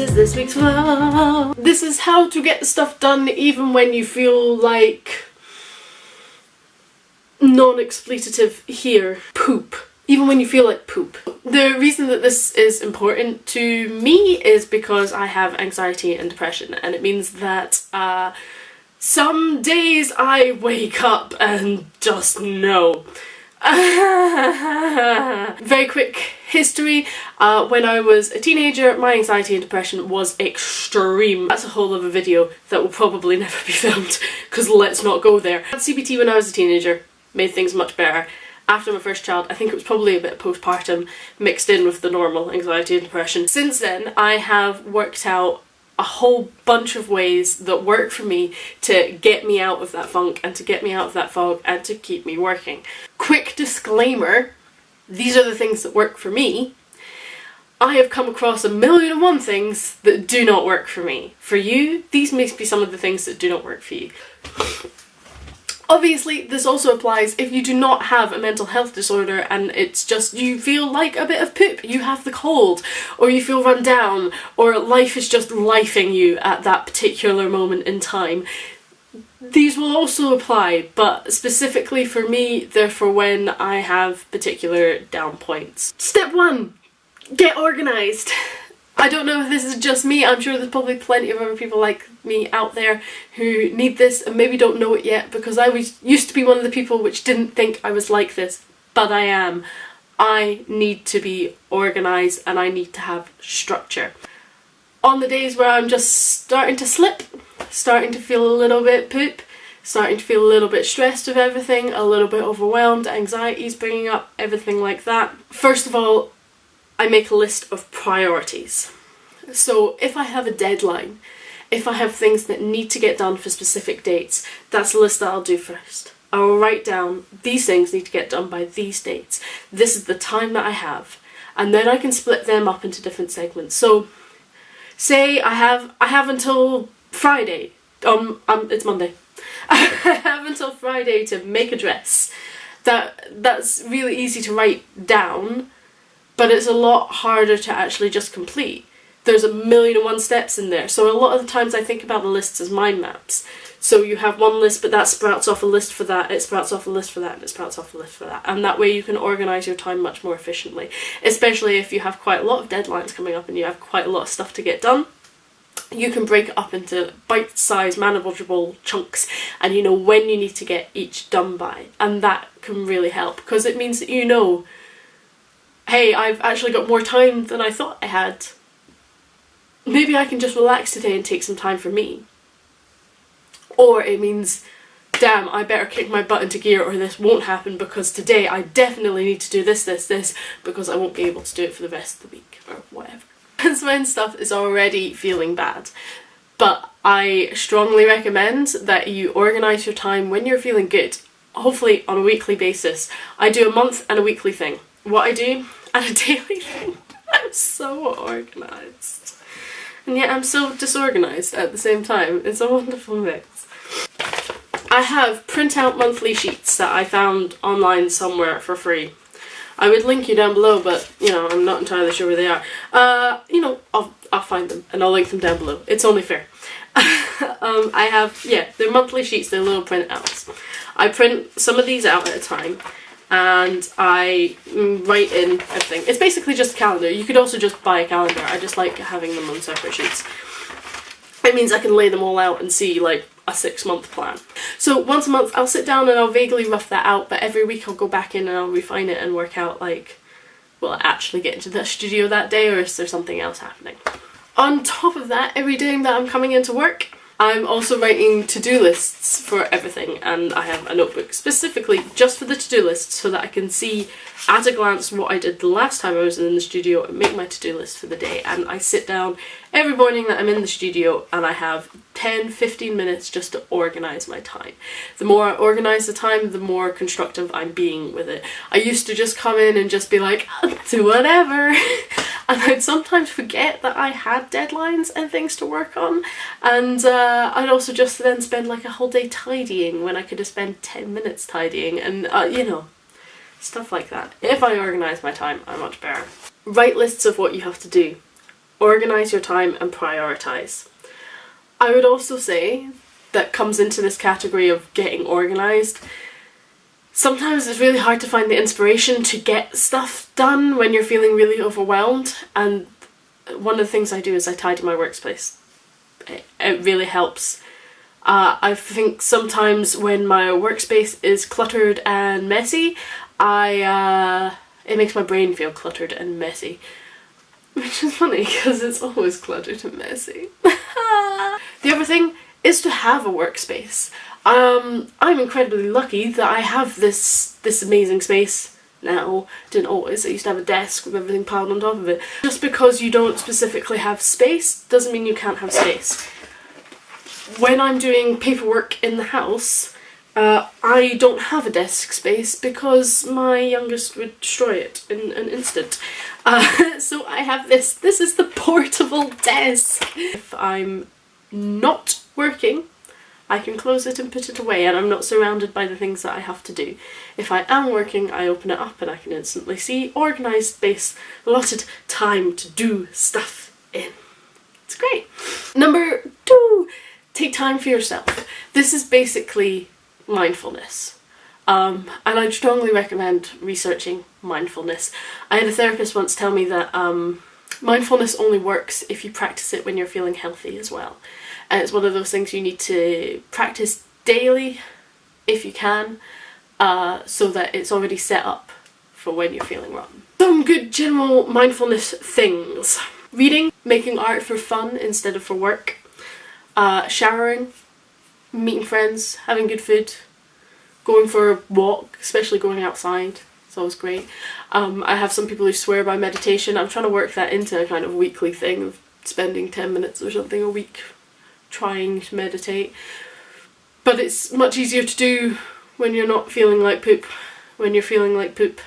is this week's vlog. This is how to get stuff done even when you feel like non-expletive here. Poop. Even when you feel like poop. The reason that this is important to me is because I have anxiety and depression, and it means that some days I wake up and just no. Very quick history. When I was a teenager, my anxiety and depression was extreme. That's a whole other video that will probably never be filmed, because let's not go there. I had CBT when I was a teenager, made things much better. After my first child, I think it was probably a bit postpartum mixed in with the normal anxiety and depression. Since then, I have worked out a whole bunch of ways that work for me to get me out of that funk and to get me out of that fog and to keep me working. Quick disclaimer, these are the things that work for me. I have come across 1,000,001 things that do not work for me. For you, these may be some of the things that do not work for you. Obviously, this also applies if you do not have a mental health disorder and it's just you feel like a bit of poop, you have the cold, or you feel run down, or life is just lifing you at that particular moment in time. These will also apply, but specifically for me, they're for when I have particular down points. Step 1. Get organised. I don't know if this is just me, I'm sure there's probably plenty of other people like me out there who need this and maybe don't know it yet, because I used to be one of the people which didn't think I was like this, but I am. I need to be organised and I need to have structure. On the days where I'm just starting to slip, starting to feel a little bit poop, starting to feel a little bit stressed with everything, a little bit overwhelmed, anxiety's bringing up, everything like that. First of all, I make a list of priorities. So if I have a deadline, if I have things that need to get done for specific dates, that's the list that I'll do first. I'll write down these things need to get done by these dates. This is the time that I have. And then I can split them up into different segments. So say I have until Friday. It's Monday. I have until Friday to make a dress. That's really easy to write down, but it's a lot harder to actually just complete. There's 1,000,001 steps in there, so a lot of the times I think about the lists as mind maps. So you have one list, but that sprouts off a list for that, it sprouts off a list for that, and it sprouts off a list for that. And that way you can organise your time much more efficiently, especially if you have quite a lot of deadlines coming up and you have quite a lot of stuff to get done. You can break it up into bite-sized, manageable chunks, and you know when you need to get each done by. And that can really help, because it means that you know, hey, I've actually got more time than I thought I had. Maybe I can just relax today and take some time for me. Or it means, damn, I better kick my butt into gear or this won't happen, because today I definitely need to do this, because I won't be able to do it for the rest of the week, or whatever. That's when stuff is already feeling bad. But I strongly recommend that you organise your time when you're feeling good, hopefully on a weekly basis. I do a month and a weekly thing. What I do and a daily thing. I'm so organised. And yet I'm so disorganised at the same time. It's a wonderful mix. I have print-out monthly sheets that I found online somewhere for free. I would link you down below, but, you know, I'm not entirely sure where they are. You know, I'll find them and I'll link them down below. It's only fair. I have, yeah, they're monthly sheets, they're little print-outs. I print some of these out at a time, and I write in everything. It's basically just a calendar. You could also just buy a calendar. I just like having them on separate sheets. It means I can lay them all out and see like a 6-month plan. So once a month I'll sit down and I'll vaguely rough that out, but every week I'll go back in and I'll refine it and work out like, will I actually get into the studio that day, or is there something else happening? On top of that, every day that I'm coming into work, I'm also writing to-do lists for everything, and I have a notebook specifically just for the to-do lists so that I can see at a glance what I did the last time I was in the studio and make my to-do list for the day. And I sit down every morning that I'm in the studio and I have 10-15 minutes just to organise my time. The more I organise the time, the more constructive I'm being with it. I used to just come in and just be like, I'll do whatever. And I'd sometimes forget that I had deadlines and things to work on, and I'd also just then spend like a whole day tidying when I could have spent 10 minutes tidying, and you know, stuff like that. If I organise my time, I'm much better. Write lists of what you have to do. Organise your time and prioritise. I would also say that comes into this category of getting organised. Sometimes it's really hard to find the inspiration to get stuff done when you're feeling really overwhelmed, and one of the things I do is I tidy my workspace. It really helps. I think sometimes when my workspace is cluttered and messy, it makes my brain feel cluttered and messy. Which is funny because it's always cluttered and messy. The other thing is to have a workspace. I'm incredibly lucky that I have this amazing space now. Didn't always. I used to have a desk with everything piled on top of it. Just because you don't specifically have space doesn't mean you can't have space. When I'm doing paperwork in the house, I don't have a desk space because my youngest would destroy it in an instant. So I have this. This is the portable desk. If I'm not working, I can close it and put it away, and I'm not surrounded by the things that I have to do. If I am working, I open it up and I can instantly see organised space, allotted time to do stuff in. It's great. Number 2, take time for yourself. This is basically mindfulness. And I'd strongly recommend researching mindfulness. I had a therapist once tell me that mindfulness only works if you practice it when you're feeling healthy as well. And it's one of those things you need to practice daily, if you can, so that it's already set up for when you're feeling rotten. Some good general mindfulness things. Reading, making art for fun instead of for work, showering, meeting friends, having good food, going for a walk, especially going outside. It's always great. I have some people who swear by meditation. I'm trying to work that into a kind of weekly thing of spending 10 minutes or something a week trying to meditate. But it's much easier to do when you're not feeling like poop. When you're feeling like poop,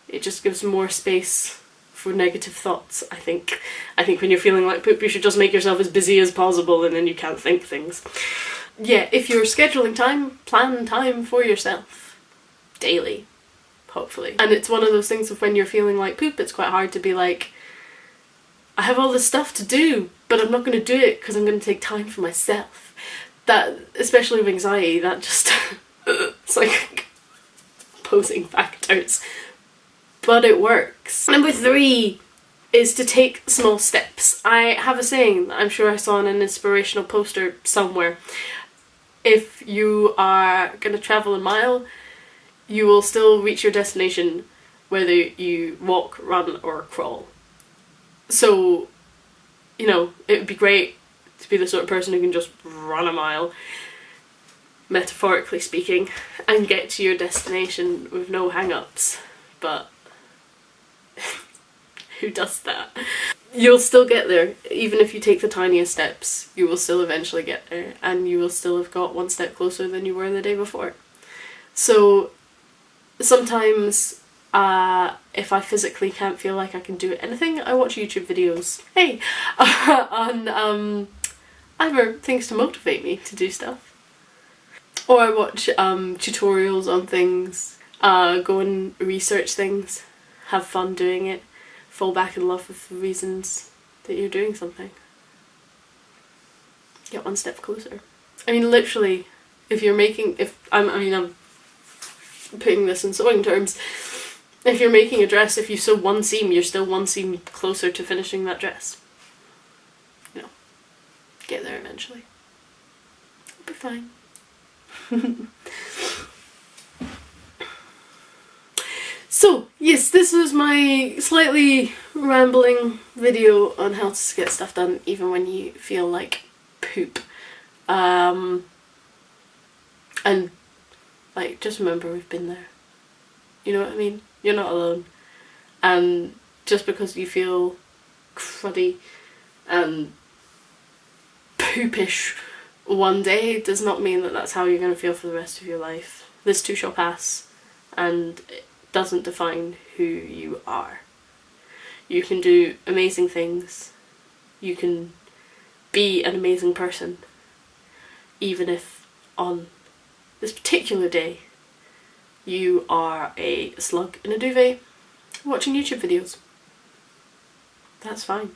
it just gives more space for negative thoughts, I think. I think when you're feeling like poop, you should just make yourself as busy as possible and then you can't think things. Yeah, if you're scheduling time, plan time for yourself. Daily. Hopefully. And it's one of those things of when you're feeling like poop, it's quite hard to be like, I have all this stuff to do, but I'm not going to do it because I'm going to take time for myself. That, especially with anxiety, that just, it's like opposing factors. But it works. Number 3 is to take small steps. I have a saying that I'm sure I saw in an inspirational poster somewhere. If you are going to travel a mile, you will still reach your destination whether you walk, run or crawl. So, you know, it would be great to be the sort of person who can just run a mile, metaphorically speaking, and get to your destination with no hang-ups. But who does that? You'll still get there. Even if you take the tiniest steps, you will still eventually get there, and you will still have got one step closer than you were the day before. So sometimes if I physically can't feel like I can do anything, I watch YouTube videos, hey, on either things to motivate me to do stuff, or I watch tutorials on things, go and research things, have fun doing it, fall back in love with the reasons that you're doing something. Get one step closer. I mean, literally, if you're making, I'm putting this in sewing terms, if you're making a dress, if you sew one seam, you're still one seam closer to finishing that dress. You know, get there eventually. It'll be fine. So, yes, this was my slightly rambling video on how to get stuff done even when you feel like poop. And, like, just remember we've been there. You know what I mean? You're not alone. And just because you feel cruddy and poopish one day does not mean that that's how you're going to feel for the rest of your life. This too shall pass, and it doesn't define who you are. You can do amazing things. You can be an amazing person, even if on this particular day you are a slug in a duvet watching YouTube videos. That's fine.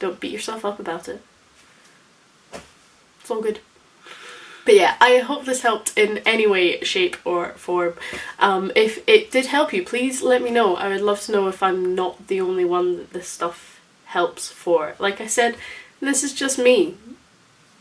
Don't beat yourself up about it. It's all good. But yeah, I hope this helped in any way, shape or form. If it did help you, please let me know. I would love to know if I'm not the only one that this stuff helps for. Like I said, this is just me.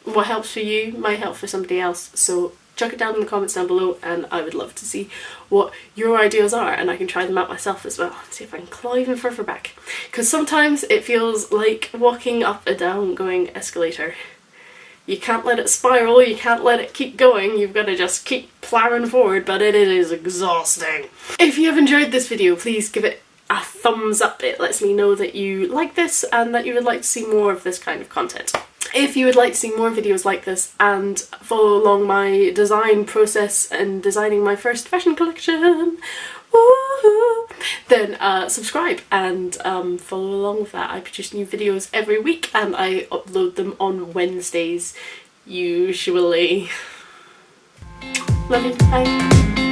What helps for you might help for somebody else, so chuck it down in the comments down below and I would love to see what your ideas are, and I can try them out myself as well, see if I can claw even further back. Because sometimes it feels like walking up a down-going escalator. You can't let it spiral, you can't let it keep going, you've got to just keep ploughing forward, but it is exhausting. If you have enjoyed this video, please give it a thumbs up. It lets me know that you like this and that you would like to see more of this kind of content. If you would like to see more videos like this and follow along my design process in designing my first fashion collection, woohoo, then subscribe and follow along with that. I produce new videos every week and I upload them on Wednesdays, usually. Love you, bye.